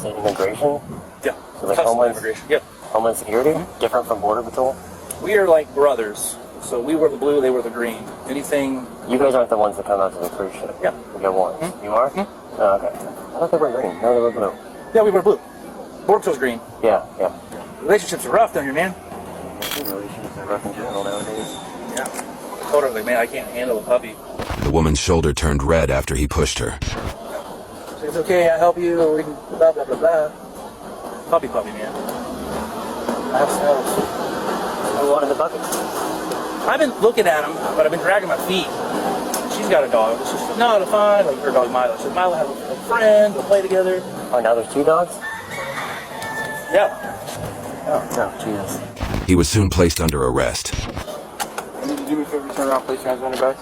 just immigration? Yeah. So like Immigration. Yeah. Homeland Security? Different from Border Patrol? We are like brothers. So we were the blue, they were the green. Anything... You guys aren't the ones that come out to the cruise ship? Yeah. We go once. You are? Oh, okay. I thought they were green. No, they were blue. Yeah, we were blue. Border Patrol's green. Yeah, yeah. Relationships are rough down here, man. Relationships are rough in general nowadays. Yeah. I told her, like, man, I can't handle a puppy. The woman's shoulder turned red after he pushed her. So it's okay, I'll help you, we can blah, blah, blah, blah. Puppy, man. I have smells. Who wanted the bucket? I've been looking at him, but I've been dragging my feet. She's got a dog. She's like, no, it's fine. Like her dog Milo. She said, Milo has a friend. We'll play together. Oh, now there's 2 dogs? Yeah. Oh, Jesus. He was soon placed under arrest. I need to do me a favor, turn around, place your hands on your back.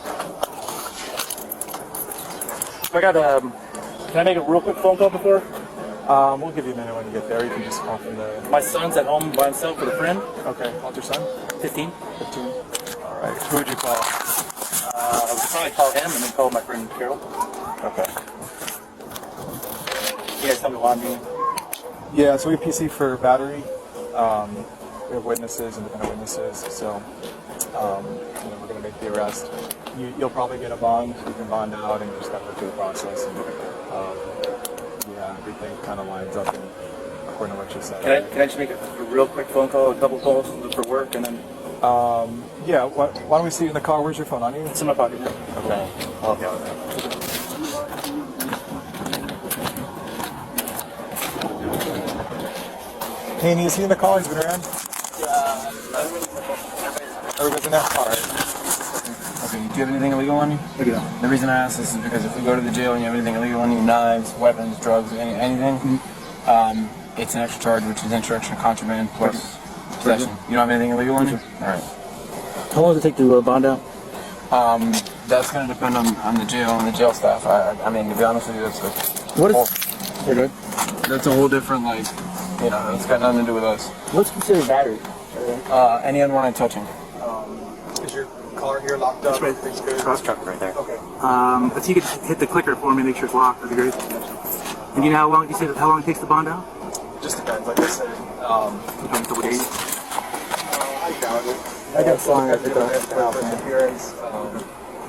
I got, can I make a real quick phone call before? We'll give you a minute when you get there. You can just call from the... My son's at home by himself with a friend. Okay, how's your son? 15. 15. All right, who would you call? I would probably call him and then call my friend Carol. Okay. You guys tell me what I mean. Yeah, so we have PC for battery. We have witnesses, independent witnesses, so we're going to make the arrest. You'll probably get a bond. You can bond out and you just got to go through the process. And, everything kind of lines up according to what you said. Can I just make a real quick phone call, a couple calls for work, and then... Yeah, why don't we see you in the car? Where's your phone on you? It's in my pocket. Okay. Haney, is he in the car? He's been around? Yeah. Everybody's in that car. Okay, do you have anything illegal on you? Look at that. The reason I ask this is because if we go to the jail and you have anything illegal on you, knives, weapons, drugs, anything, it's an extra charge, which is introduction of contraband plus possession. You don't have anything illegal on you? All right. How long does it take to bond out? That's going to depend on the jail and the jail staff. I mean, to be honest with you, You're good. that's a whole different, it's got nothing to do with us. What's considered battery? Any unwanted touching. Is your car here locked up? Everything's good? Cross truck right there. Okay. If you could just hit the clicker for me, make sure it's locked, that'd be great. And you know how long it takes to bond out? Just depends, like I said. Depends on what days. I doubt it. I got fine. Appearance,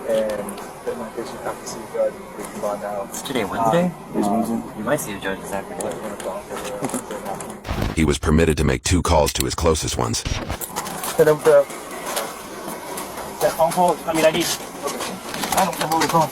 and then in case you have to see a judge, we can bond out. It's today Wednesday? You might see the judge this afternoon. He was permitted to make 2 calls to his closest ones. That phone call, I don't know who to call.